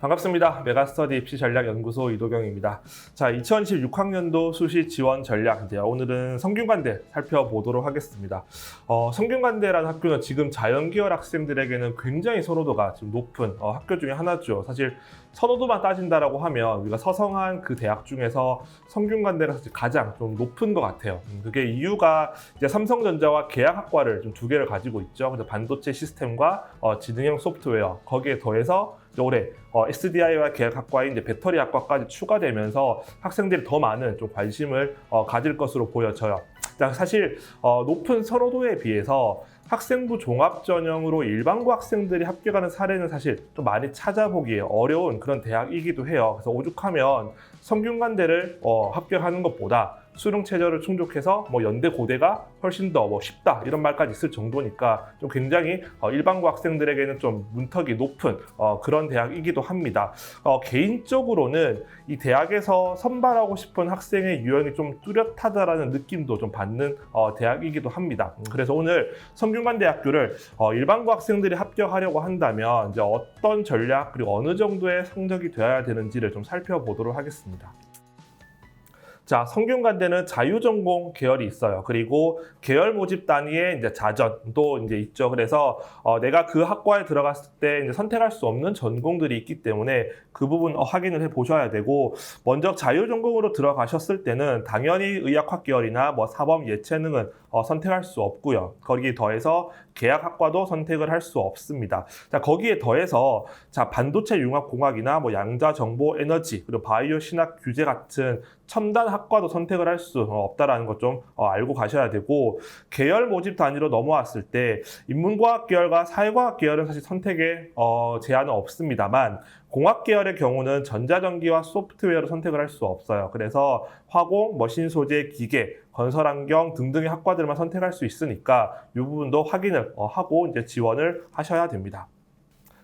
반갑습니다. 메가스터디 입시전략연구소 이도경입니다. 자, 2016학년도 수시 지원 전략인데요. 오늘은 성균관대 살펴보도록 하겠습니다. 성균관대라는 학교는 지금 자연계열 학생들에게는 굉장히 선호도가 지금 높은 학교 중에 하나죠. 사실 선호도만 따진다라고 하면 우리가 서성한 그 대학 중에서 성균관대가 사실 가장 좀 높은 것 같아요. 그게 이유가 이제 삼성전자와 계약학과를 좀 두 개를 가지고 있죠. 그래서 반도체 시스템과 지능형 소프트웨어, 거기에 더해서 올해 SDI와 계약학과인 이제 배터리학과까지 추가되면서 학생들이 더 많은 좀 관심을 가질 것으로 보여져요. 사실 높은 선호도에 비해서 학생부 종합전형으로 일반고 학생들이 합격하는 사례는 사실 좀 많이 찾아보기 어려운 그런 대학이기도 해요. 그래서 오죽하면 성균관대를 합격하는 것보다 수능 최저를 충족해서 연대 고대가 훨씬 더 쉽다 이런 말까지 있을 정도니까 좀 굉장히 일반고 학생들에게는 좀 문턱이 높은 그런 대학이기도 합니다. 개인적으로는 이 대학에서 선발하고 싶은 학생의 유형이 좀 뚜렷하다라는 느낌도 좀 받는 대학이기도 합니다. 그래서 오늘 성균관대학교를 일반고 학생들이 합격하려고 한다면 이제 어떤 전략 그리고 어느 정도의 성적이 되어야 되는지를 좀 살펴보도록 하겠습니다. 자, 성균관대는 자유전공 계열이 있어요. 그리고 계열 모집 단위에 이제 자전도 이제 있죠. 그래서 내가 그 학과에 들어갔을 때 이제 선택할 수 없는 전공들이 있기 때문에 그 부분 확인을 해 보셔야 되고, 먼저 자유전공으로 들어가셨을 때는 당연히 의학학 계열이나 사범 예체능은 선택할 수 없고요. 거기에 더해서 계약학과도 선택을 할 수 없습니다. 자, 거기에 더해서 반도체 융합공학이나 양자정보 에너지 그리고 바이오 신학 규제 같은 첨단 학과도 선택을 할 수 없다라는 것 좀 알고 가셔야 되고, 계열 모집 단위로 넘어왔을 때 인문과학 계열과 사회과학 계열은 사실 선택에 제한은 없습니다만, 공학 계열의 경우는 전자전기와 소프트웨어를 선택을 할 수 없어요. 그래서 화공, 머신 소재, 기계, 건설환경 등등의 학과들만 선택할 수 있으니까 이 부분도 확인을 하고 이제 지원을 하셔야 됩니다.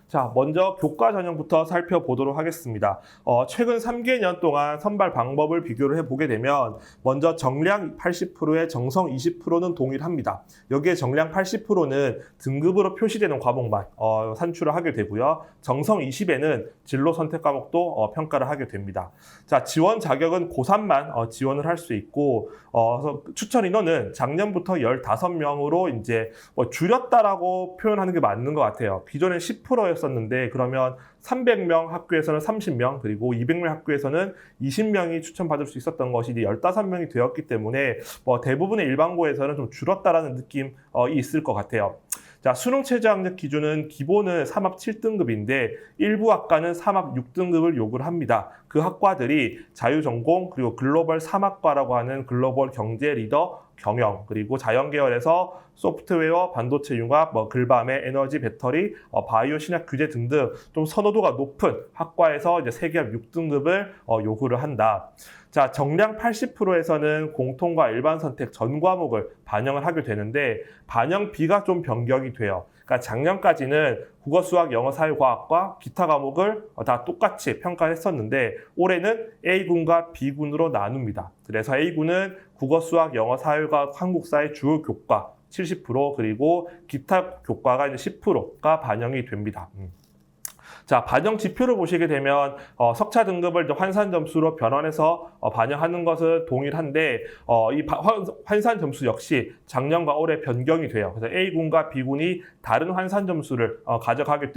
자, 먼저 교과 전형부터 살펴보도록 하겠습니다. 최근 3개년 동안 선발 방법을 비교를 해보게 되면 먼저 정량 80%에 정성 20%는 동일합니다. 여기에 정량 80%는 등급으로 표시되는 과목만 산출을 하게 되고요. 정성 20에는 진로 선택 과목도 평가를 하게 됩니다. 자, 지원 자격은 고3만 지원을 할 수 있고, 추천 인원은 작년부터 15명으로 이제 줄였다라고 표현하는 게 맞는 것 같아요. 기존엔 10%였었는데 그러면 300명 학교에서는 30명, 그리고 200명 학교에서는 20명이 추천받을 수 있었던 것이 이제 15명이 되었기 때문에 대부분의 일반고에서는 좀 줄었다라는 느낌이 있을 것 같아요. 자, 수능 최저 학력 기준은 기본은 3합 7등급인데 일부 학과는 3합 6등급을 요구를 합니다. 그 학과들이 자유전공 그리고 글로벌 3학과라고 하는 글로벌 경제 리더 경영, 그리고 자연계열에서 소프트웨어, 반도체 융합, 글밤의 에너지, 배터리, 바이오 신약 규제 등등 좀 선호도가 높은 학과에서 이제 세계합 6등급을 요구를 한다. 자, 정량 80%에서는 공통과 일반 선택 전 과목을 반영을 하게 되는데 반영비가 좀 변경이 돼요. 그러니까 작년까지는 국어, 수학, 영어, 사회, 과학과 기타 과목을 다 똑같이 평가를 했었는데 올해는 A군과 B군으로 나눕니다. 그래서 A군은 국어, 수학, 영어, 사회과학, 한국사의 주요 교과 70%, 그리고 기타 교과가 이제 10%가 반영이 됩니다. 자, 반영 지표를 보시게 되면 석차 등급을 환산 점수로 변환해서 반영하는 것은 동일한데 이 환산 점수 역시 작년과 올해 변경이 돼요. 그래서 A군과 B군이 다른 환산 점수를 가져가기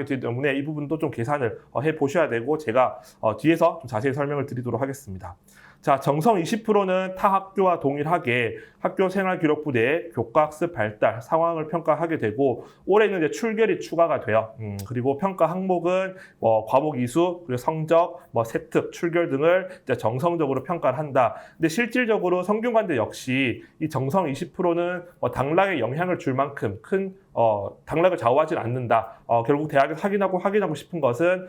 되기 때문에 이 부분도 좀 계산을 해 보셔야 되고, 제가 뒤에서 좀 자세히 설명을 드리도록 하겠습니다. 자, 정성 20%는 타 학교와 동일하게 학교 생활기록부 내에 교과학습 발달 상황을 평가하게 되고, 올해는 이제 출결이 추가가 돼요. 그리고 평가 항목은 과목 이수, 그리고 성적, 세특, 출결 등을 이제 정성적으로 평가를 한다. 근데 실질적으로 성균관대 역시 이 정성 20%는 당락에 영향을 줄 만큼 큰 당락을 좌우하진 않는다. 결국 대학에서 확인하고 싶은 것은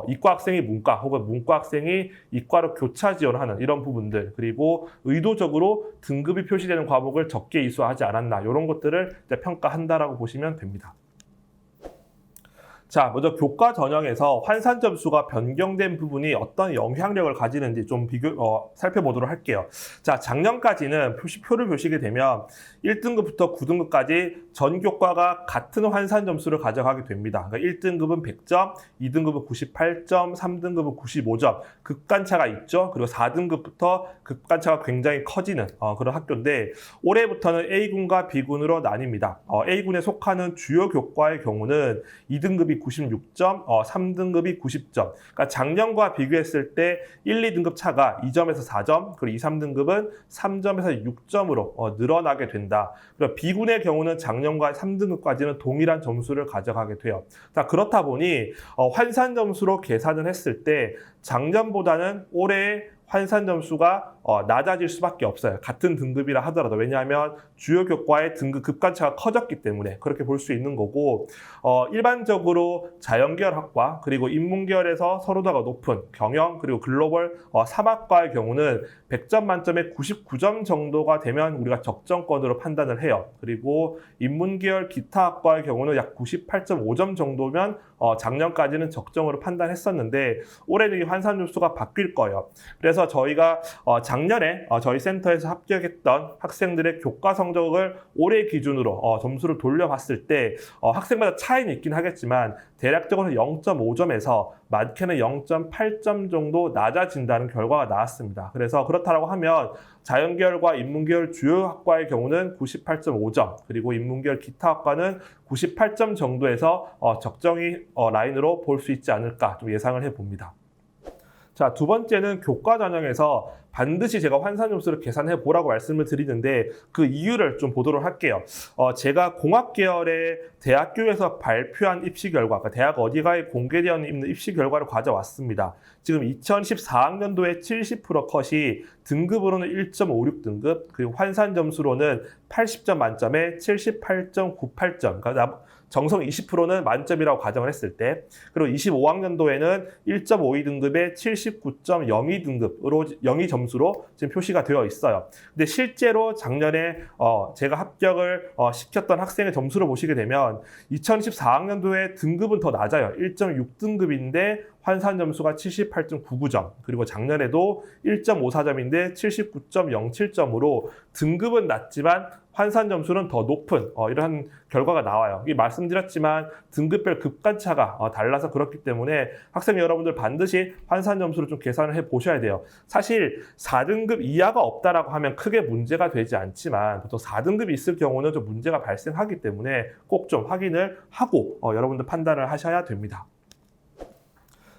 이과 학생이 문과 혹은 문과 학생이 이과로 교차 지원하는 이런 부분들, 그리고 의도적으로 등급이 표시되는 과목을 적게 이수하지 않았나, 이런 것들을 이제 평가한다라고 보시면 됩니다. 자, 먼저 교과 전형에서 환산 점수가 변경된 부분이 어떤 영향력을 가지는지 좀 살펴보도록 할게요. 자, 작년까지는 표를 보시게 되면 1등급부터 9등급까지 전 교과가 같은 환산 점수를 가져가게 됩니다. 그러니까 1등급은 100점, 2등급은 98점, 3등급은 95점. 극간차가 있죠. 그리고 4등급부터 극간차가 굉장히 커지는 그런 학교인데 올해부터는 A군과 B군으로 나뉩니다. A군에 속하는 주요 교과의 경우는 2등급이 96점, 3등급이 90점. 그러니까 작년과 비교했을 때 1, 2등급 차가 2점에서 4점, 그리고 2, 3등급은 3점에서 6점으로 늘어나게 된다. 그리고 B군의 경우는 작년과 3등급까지는 동일한 점수를 가져가게 돼요. 자, 그렇다 보니 환산 점수로 계산을 했을 때 작년보다는 올해 환산 점수가 낮아질 수밖에 없어요. 같은 등급이라 하더라도. 왜냐하면 주요 교과의 등급 급간차가 커졌기 때문에 그렇게 볼 수 있는 거고 일반적으로 자연계열 학과 그리고 인문계열에서 서로다가 높은 경영 그리고 글로벌 3학과의 경우는 100점 만점에 99점 정도가 되면 우리가 적정권으로 판단을 해요. 그리고 인문계열 기타 학과의 경우는 약 98.5점 정도면 작년까지는 적정으로 판단했었는데 올해는 이 환산 점수가 바뀔 거예요. 그래서 저희가 작년에 저희 센터에서 합격했던 학생들의 교과 성적을 올해 기준으로 점수를 돌려봤을 때 학생마다 차이는 있긴 하겠지만 대략적으로 0.5점에서 많게는 0.8점 정도 낮아진다는 결과가 나왔습니다. 그래서 그렇다고 하면 자연계열과 인문계열 주요 학과의 경우는 98.5점, 그리고 인문계열 기타 학과는 98점 정도에서 적정히 라인으로 볼 수 있지 않을까 좀 예상을 해봅니다. 자, 두 번째는 교과 전형에서 반드시 제가 환산 점수를 계산해 보라고 말씀을 드리는데 그 이유를 좀 보도록 할게요. 제가 공학 계열의 대학교에서 발표한 입시 결과, 그러니까 대학 어디가에 공개되어 있는 입시 결과를 가져왔습니다. 지금 2014학년도에 70% 컷이 등급으로는 1.56등급, 그리고 환산 점수로는 80점 만점에 78.98점. 그러니까 정성 20%는 만점이라고 가정을 했을 때, 그리고 25학년도에는 1.52등급에 79.02등급으로 02점수로 지금 표시가 되어 있어요. 근데 실제로 작년에 제가 합격을 시켰던 학생의 점수를 보시게 되면 2014학년도에 등급은 더 낮아요. 1.6등급인데 환산 점수가 78.99점, 그리고 작년에도 1.54점인데 79.07점으로 등급은 낮지만 환산 점수는 더 높은 이러한 결과가 나와요. 이 말씀드렸지만 등급별 급간차가 달라서 그렇기 때문에 학생 여러분들 반드시 환산 점수를 좀 계산을 해 보셔야 돼요. 사실 4등급 이하가 없다라고 하면 크게 문제가 되지 않지만 보통 4등급이 있을 경우는 좀 문제가 발생하기 때문에 꼭 좀 확인을 하고 여러분들 판단을 하셔야 됩니다.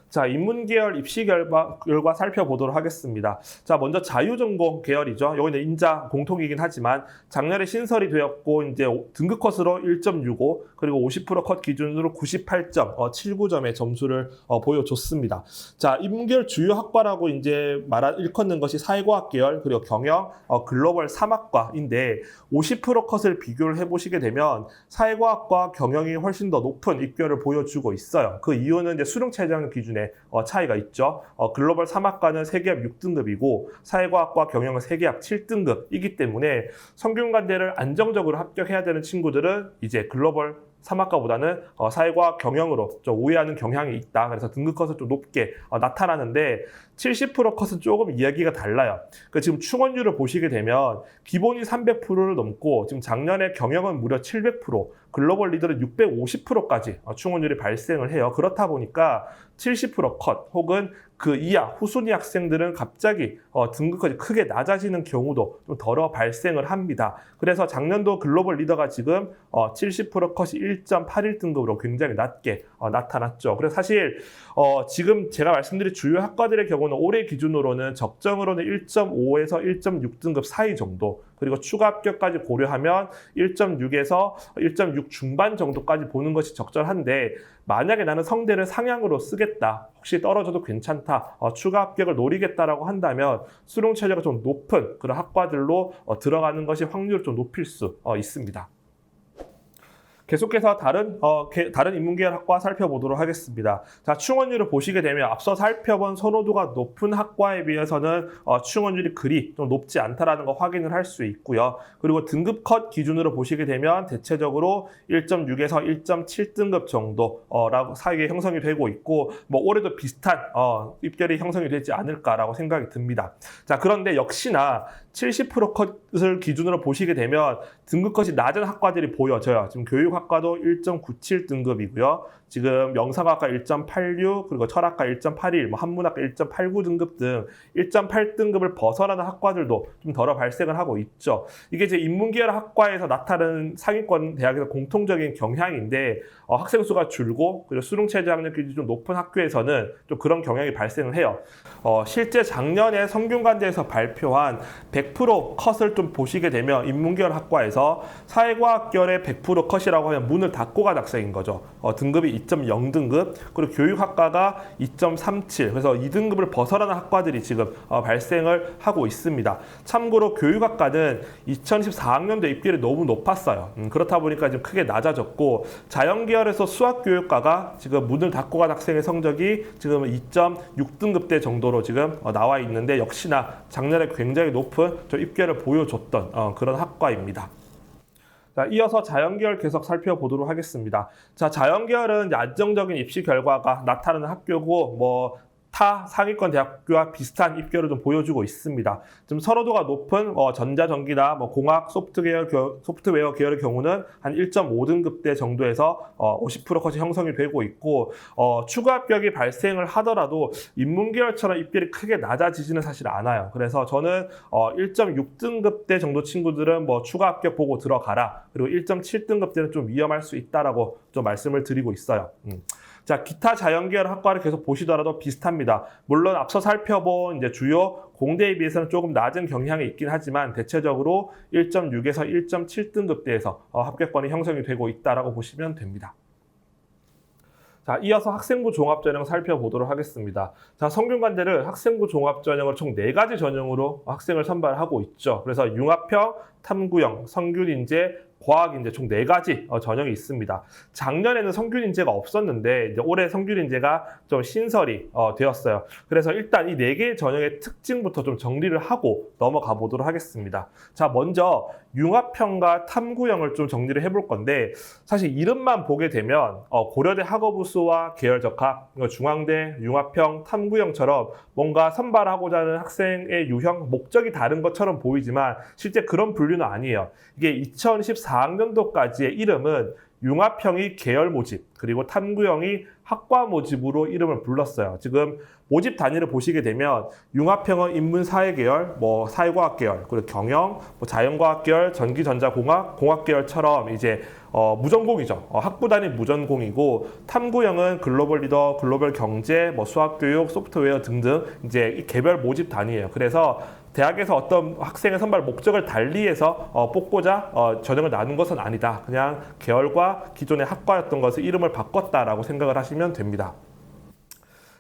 자, 인문계열 입시 결과 살펴보도록 하겠습니다. 자, 먼저 자유전공 계열이죠. 여기는 인자 공통이긴 하지만 작년에 신설이 되었고 이제 등급 컷으로 1.65 그리고 50%컷 기준으로 98.79점의 점수를 보여줬습니다. 자, 인문계열 주요 학과라고 이제 일컫는 것이 사회과학 계열 그리고 경영, 글로벌 3학과인데 50% 컷을 비교를 해보시게 되면 사회과학과 경영이 훨씬 더 높은 입결을 보여주고 있어요. 그 이유는 이제 수능 최저 기준에 차이가 있죠. 글로벌 3학과는 세계합 6등급이고 사회과학과 경영은 세계합 7등급이기 때문에 성균관대를 안정적으로 합격해야 되는 친구들은 이제 글로벌 3학과보다는 사회과학 경영으로 좀 우회하는 경향이 있다. 그래서 등급 컷은 좀 높게 나타나는데 70% 컷은 조금 이야기가 달라요. 그러니까 지금 충원율을 보시게 되면 기본이 300%를 넘고 지금 작년에 경영은 무려 700%, 글로벌 리더는 650%까지 충원율이 발생을 해요. 그렇다 보니까 70%컷 혹은 그 이하 후순위 학생들은 갑자기 등급까지 크게 낮아지는 경우도 좀 덜어 발생을 합니다. 그래서 작년도 글로벌 리더가 지금 70% 컷이 1.81등급으로 굉장히 낮게 나타났죠. 그래서 사실 지금 제가 말씀드린 주요 학과들의 경우는 올해 기준으로는 적정으로는 1.5에서 1.6등급 사이 정도, 그리고 추가 합격까지 고려하면 1.6에서 1.6 중반 정도까지 보는 것이 적절한데 만약에 나는 성대를 상향으로 쓰겠다, 혹시 떨어져도 괜찮다, 추가 합격을 노리겠다라고 한다면 수능 최저가 좀 높은 그런 학과들로 들어가는 것이 확률을 좀 높일 수 있습니다. 계속해서 다른 인문계열 학과 살펴보도록 하겠습니다. 자, 충원율을 보시게 되면 앞서 살펴본 선호도가 높은 학과에 비해서는 충원율이 그리 좀 높지 않다라는 거 확인을 할 수 있고요. 그리고 등급 컷 기준으로 보시게 되면 대체적으로 1.6에서 1.7등급 정도라고 사이에 형성이 되고 있고, 뭐 올해도 비슷한 입결이 형성이 되지 않을까라고 생각이 듭니다. 자, 그런데 역시나 70% 컷을 기준으로 보시게 되면 등급 컷이 낮은 학과들이 보여져요. 지금 교육학과도 1.97등급이고요. 지금 명상학과 1.86, 그리고 철학과 1.81, 뭐 한문학과 1.89등급 등 1.8등급을 벗어나는 학과들도 좀 덜어 발생을 하고 있죠. 이게 이제 인문계열 학과에서 나타나는 상위권 대학에서 공통적인 경향인데, 학생 수가 줄고 그리고 수능 최저 학력 기준이 좀 높은 학교에서는 좀 그런 경향이 발생을 해요. 실제 작년에 성균관대에서 발표한 100% 컷을 좀 보시게 되면 인문계열 학과에서 사회과학계열의 100% 컷이라고 하면 문을 닫고 간 학생인 거죠. 등급이 2.0등급, 그리고 교육학과가 2.37, 그래서 2등급을 벗어나는 학과들이 지금 발생을 하고 있습니다. 참고로 교육학과는 2014학년도 입결이 너무 높았어요. 그렇다 보니까 지금 크게 낮아졌고, 자연계열에서 수학교육과가 지금 문을 닫고 간 학생의 성적이 지금 2.6등급대 정도로 지금 나와 있는데, 역시나 작년에 굉장히 높은 좀 입결을 보여줬던 그런 학과입니다. 자, 이어서 자연계열 계속 살펴보도록 하겠습니다. 자, 자연계열은 안정적인 입시 결과가 나타나는 학교고, 뭐 타 상위권 대학교와 비슷한 입결을 좀 보여주고 있습니다. 좀 선호도가 높은 전자전기나 뭐 공학 소프트웨어 계열의 경우는 한 1.5등급대 정도에서 50% 컷이 형성이 되고 있고, 추가 합격이 발생을 하더라도 인문계열처럼 입결이 크게 낮아지지는 사실 않아요. 그래서 저는 1.6등급대 정도 친구들은 뭐 추가 합격 보고 들어가라, 그리고 1.7등급대는 좀 위험할 수 있다라고 좀 말씀을 드리고 있어요. 자, 기타 자연계열 학과를 계속 보시더라도 비슷합니다. 물론 앞서 살펴본 이제 주요 공대에 비해서는 조금 낮은 경향이 있긴 하지만 대체적으로 1.6에서 1.7등급대에서 합격권이 형성이 되고 있다라고 보시면 됩니다. 자, 이어서 학생부 종합전형 살펴보도록 하겠습니다. 자, 성균관대를 학생부 종합전형을 총 4가지 전형으로 학생을 선발하고 있죠. 그래서 융합형, 탐구형, 성균인재, 과학인재 총 4가지 전형이 있습니다. 작년에는 성균인재가 없었는데 이제 올해 성균인재가 좀 신설이 되었어요. 그래서 일단 이 4개의 전형의 특징부터 좀 정리를 하고 넘어가 보도록 하겠습니다. 자, 먼저 융합형과 탐구형을 좀 정리를 해볼 건데, 사실 이름만 보게 되면 고려대 학업우수와 계열적합, 중앙대 융합형, 탐구형처럼 뭔가 선발하고자 하는 학생의 유형, 목적이 다른 것처럼 보이지만 실제 그런 분류는 아니에요. 이게 2014학년도까지의 이름은 융합형이 계열 모집, 그리고 탐구형이 학과 모집으로 이름을 불렀어요. 지금 모집 단위를 보시게 되면 융합형은 인문사회 계열, 뭐 사회과학 계열, 그리고 경영, 뭐 자연과학 계열, 전기전자공학, 공학 계열처럼 이제 무전공이죠. 학부 단위 무전공이고, 탐구형은 글로벌 리더, 글로벌 경제, 뭐 수학교육, 소프트웨어 등등 이제 개별 모집 단위예요. 그래서 대학에서 어떤 학생의 선발 목적을 달리해서 뽑고자 전형을 나눈 것은 아니다. 그냥 계열과 기존의 학과였던 것을 이름을 바꿨다라고 생각을 하시면 됩니다.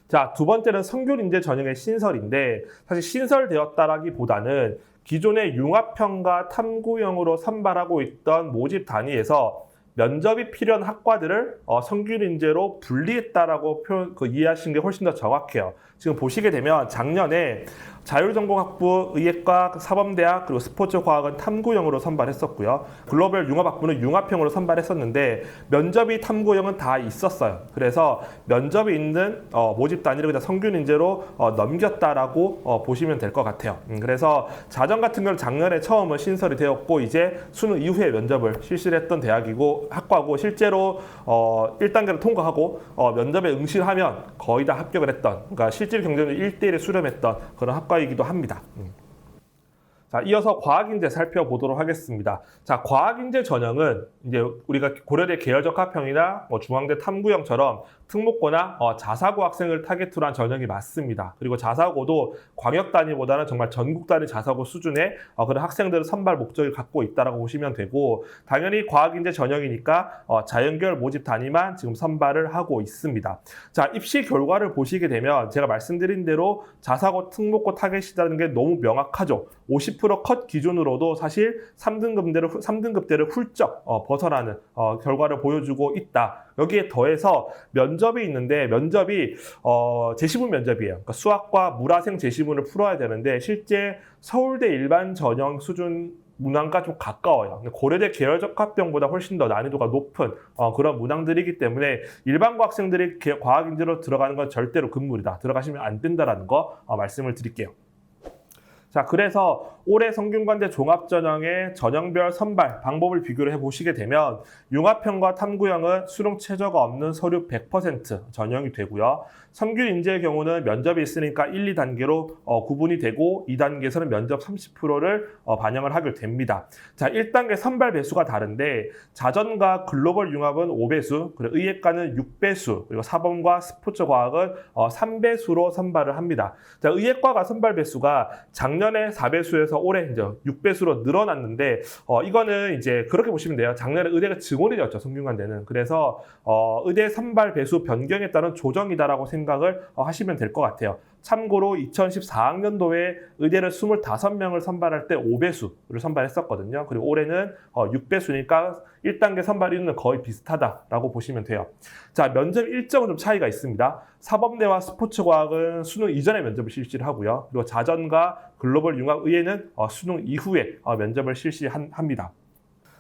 자, 두 번째는 성균인재 전형의 신설인데, 사실 신설되었다라기보다는 기존의 융합형과 탐구형으로 선발하고 있던 모집 단위에서 면접이 필요한 학과들을 성균인재로 분리했다라고 이해하시는 게 훨씬 더 정확해요. 지금 보시게 되면 작년에 자율전공학부, 의예과, 사범대학, 그리고 스포츠과학은 탐구형으로 선발했었고요. 글로벌 융합학부는 융합형으로 선발했었는데 면접이 탐구형은 다 있었어요. 그래서 면접이 있는 모집 단위를 그냥 성균인재로 넘겼다라고 보시면 될 것 같아요. 그래서 자전 같은 경우는 작년에 처음은 신설이 되었고, 이제 수능 이후에 면접을 실시를 했던 대학이고 학과고, 실제로 1단계를 통과하고 면접에 응시하면 거의 다 합격을 했던, 그러니까 실질 경쟁률 1대1에 수렴했던 그런 학과이기도 합니다. 자, 이어서 과학인재 살펴보도록 하겠습니다. 자, 과학인재 전형은 이제 우리가 고려대 계열적합형이나 중앙대 탐구형처럼 특목고나 자사고 학생을 타겟으로 한 전형이 맞습니다. 그리고 자사고도 광역 단위보다는 정말 전국 단위 자사고 수준의 그런 학생들을 선발 목적을 갖고 있다라고 보시면 되고, 당연히 과학인재 전형이니까 자연계열 모집 단위만 지금 선발을 하고 있습니다. 자, 입시 결과를 보시게 되면 제가 말씀드린 대로 자사고 특목고 타겟이라는 게 너무 명확하죠. 50% 50% 컷 기준으로도 사실 3등급대를 훌쩍 벗어나는 결과를 보여주고 있다. 여기에 더해서 면접이 있는데 면접이 제시문 면접이에요. 그러니까 수학과 물화생 제시문을 풀어야 되는데 실제 서울대 일반 전형 수준 문항과 좀 가까워요. 고려대 계열적합병보다 훨씬 더 난이도가 높은 그런 문항들이기 때문에 일반 학생들이 과학인재로 들어가는 건 절대로 금물이다. 들어가시면 안 된다라는 거 말씀을 드릴게요. 자, 그래서 올해 성균관대 종합전형의 전형별 선발 방법을 비교를 해보시게 되면 융합형과 탐구형은 수능 최저가 없는 서류 100% 전형이 되고요. 성균인재의 경우는 면접이 있으니까 1, 2단계로 구분이 되고 2단계에서는 면접 30%를 반영을 하게 됩니다. 자, 1단계 선발 배수가 다른데 자전과 글로벌 융합은 5배수, 그리고 의예과는 6배수, 그리고 사범과 스포츠 과학은 3배수로 선발을 합니다. 자, 의예과가 선발 배수가 작년에 4배수에서 올해 이제 6배수로 늘어났는데 이거는 이제 그렇게 보시면 돼요. 작년에 의대가 증원이 되었죠, 성균관대는. 그래서 의대 선발 배수 변경에 따른 조정이다라고 생각을 하시면 될 것 같아요. 참고로 2014학년도에 의대를 25명을 선발할 때 5배수를 선발했었거든요. 그리고 올해는 6배수니까 1단계 선발 인원은 거의 비슷하다라고 보시면 돼요. 자, 면접 일정은 좀 차이가 있습니다. 사범대와 스포츠과학은 수능 이전에 면접을 실시를 하고요. 그리고 자전과 글로벌 융합 의예는 수능 이후에 면접을 실시합니다.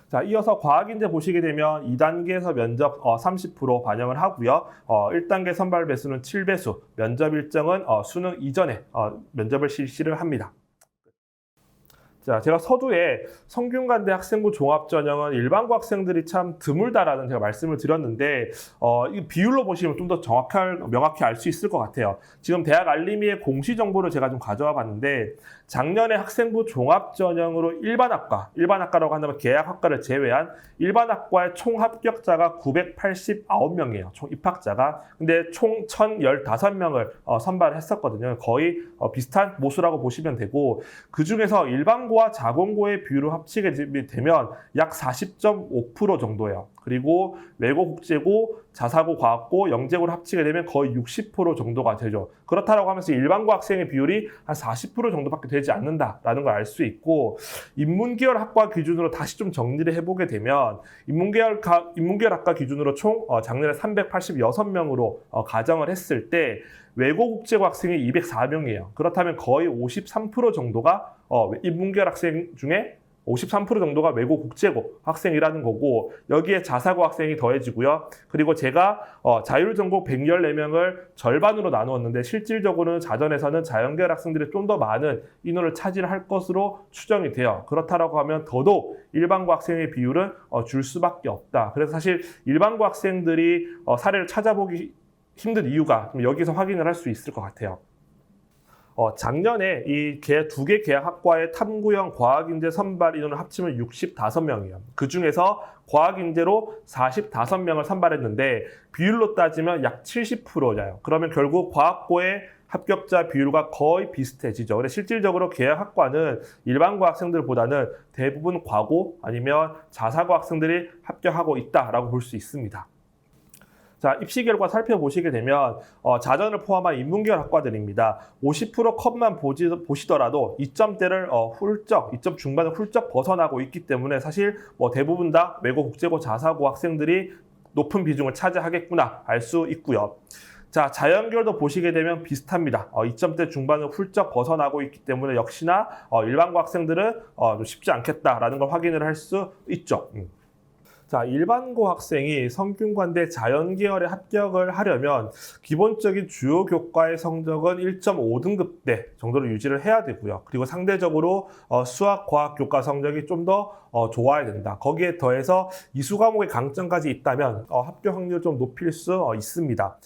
자, 이어서 과학인재 보시게 되면 2단계에서 면접 30% 반영을 하고요. 1단계 선발 배수는 7배수, 면접 일정은 수능 이전에 면접을 실시를 합니다. 자, 제가 서두에 성균관대 학생부 종합전형은 일반고 학생들이 참 드물다라는 제가 말씀을 드렸는데 이 비율로 보시면 좀 더 명확히 알 수 있을 것 같아요. 지금 대학 알림이의 공시 정보를 제가 좀 가져와 봤는데 작년에 학생부 종합전형으로 일반학과라고 한다면 계약학과를 제외한 일반학과의 총 합격자가 989명이에요. 총 입학자가. 근데 총 1015명을 선발을 했었거든요. 거의 비슷한 모수라고 보시면 되고 그중에서 일반고와 자공고의 비율을 합치게 되면 약 40.5% 정도예요. 그리고 외고 국제고, 자사고 과학고, 영재고를 합치게 되면 거의 60% 정도가 되죠. 그렇다고 하면서 일반고 학생의 비율이 한 40% 정도밖에 되지 않는다라는 걸 알 수 있고 인문계열 학과 기준으로 다시 좀 정리를 해보게 되면 인문계열 학과 기준으로 총 작년에 386명으로 가정을 했을 때 외고 국제고 학생이 204명이에요. 그렇다면 거의 53% 정도가 인문계열 학생 중에 53% 정도가 외고 국제고 학생이라는 거고 여기에 자사고 학생이 더해지고요. 그리고 제가 자율전공 114명을 절반으로 나누었는데 실질적으로는 자전에서는 자연계열 학생들이 좀 더 많은 인원을 차지할 것으로 추정이 돼요. 그렇다고 하면 더더욱 일반고 학생의 비율은 줄 수밖에 없다. 그래서 사실 일반고 학생들이 사례를 찾아보기 힘든 이유가 여기서 확인을 할 수 있을 것 같아요. 작년에 이 두 개 계약학과의 탐구형 과학인재 선발 인원을 합치면 65명이에요. 그 중에서 과학인재로 45명을 선발했는데 비율로 따지면 약 70%잖아요. 그러면 결국 과학고의 합격자 비율과 거의 비슷해지죠. 근데 실질적으로 계약학과는 일반고 학생들보다는 대부분 과고 아니면 자사고 학생들이 합격하고 있다라고 볼 수 있습니다. 자, 입시 결과 살펴보시게 되면 자전을 포함한 인문계열 학과들입니다. 50% 컷만 보시더라도 2점대를 2점 중반을 훌쩍 벗어나고 있기 때문에 사실 대부분 다 외고 국제고 자사고 학생들이 높은 비중을 차지하겠구나 알 수 있고요. 자, 자연계열도 보시게 되면 비슷합니다. 2점대 중반을 훌쩍 벗어나고 있기 때문에 역시나 일반고 학생들은 좀 쉽지 않겠다라는 걸 확인을 할 수 있죠. 자, 일반고 학생이 성균관대 자연계열에 합격을 하려면 기본적인 주요 교과의 성적은 1.5등급대 정도로 유지를 해야 되고요. 그리고 상대적으로 수학, 과학 교과 성적이 좀 더 좋아야 된다. 거기에 더해서 이수 과목의 강점까지 있다면 합격 확률을 좀 높일 수 있습니다.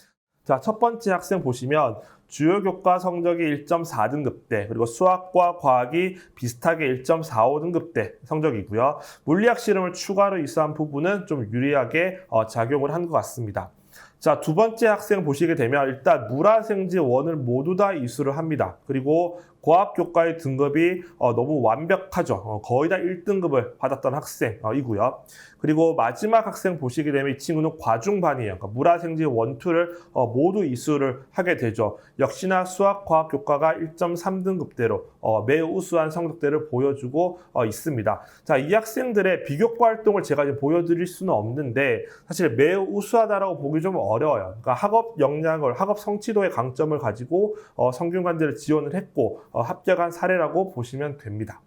자, 첫 번째 학생 보시면 주요 교과 성적이 1.4등급대, 그리고 수학과 과학이 비슷하게 1.45등급대 성적이고요. 물리학 실험을 추가로 이수한 부분은 좀 유리하게 작용을 한 것 같습니다. 자, 두 번째 학생 보시게 되면 일단 물화생지 원을 모두 다 이수를 합니다. 그리고 과학교과의 등급이 너무 완벽하죠. 거의 다 1등급을 받았던 학생이고요. 그리고 마지막 학생 보시게 되면 이 친구는 과중반이에요. 그러니까 물화생지 원, 투를 모두 이수를 하게 되죠. 역시나 수학, 과학 교과가 1.3등급대로 매우 우수한 성적대를 보여주고 있습니다. 자, 이 학생들의 비교과 활동을 제가 이제 보여드릴 수는 없는데 사실 매우 우수하다라고 보기 좀 어려워요. 그러니까 학업 역량을, 학업 성취도의 강점을 가지고 성균관대를 지원을 했고 합격한 사례라고 보시면 됩니다.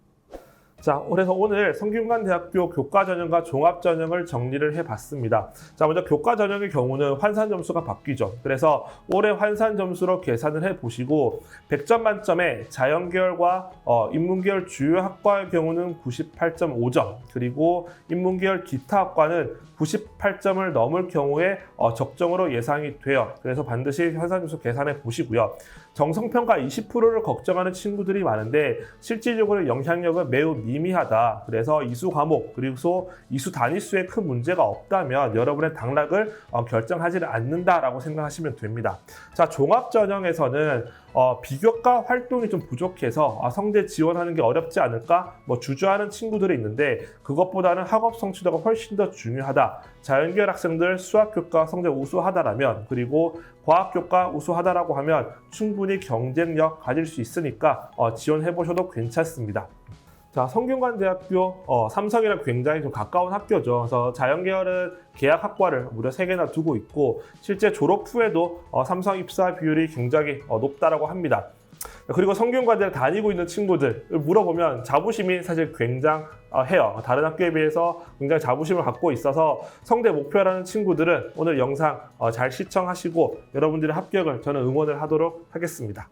자, 그래서 오늘 성균관대학교 교과전형과 종합전형을 정리를 해봤습니다. 자, 먼저 교과전형의 경우는 환산 점수가 바뀌죠. 그래서 올해 환산 점수로 계산을 해보시고 100점 만점에 자연계열과 인문계열 주요 학과의 경우는 98.5점, 그리고 인문계열 기타 학과는 98점을 넘을 경우에 적정으로 예상이 돼요. 그래서 반드시 환산 점수 계산해 보시고요. 정성평가 20%를 걱정하는 친구들이 많은데 실질적으로 영향력은 매우 미미하다. 그래서 이수 과목 그리고 이수 단위수에 큰 문제가 없다면 여러분의 당락을 결정하지는 않는다라고 생각하시면 됩니다. 자, 종합전형에서는 비교과 활동이 좀 부족해서 성대 지원하는 게 어렵지 않을까 주저하는 친구들이 있는데 그것보다는 학업 성취도가 훨씬 더 중요하다. 자연계열 학생들 수학교과 성적 우수하다라면, 그리고 과학교과 우수하다라고 하면 충분히 경쟁력 가질 수 있으니까 지원해 보셔도 괜찮습니다. 자, 성균관대학교 삼성이랑 굉장히 좀 가까운 학교죠. 그래서 자연계열은 계약 학과를 무려 3개나 두고 있고 실제 졸업 후에도 삼성 입사 비율이 굉장히 높다라고 합니다. 그리고 성균관대를 다니고 있는 친구들 물어보면 자부심이 사실 굉장해요. 다른 학교에 비해서 굉장히 자부심을 갖고 있어서 성대 목표라는 친구들은 오늘 영상 잘 시청하시고 여러분들의 합격을 저는 응원을 하도록 하겠습니다.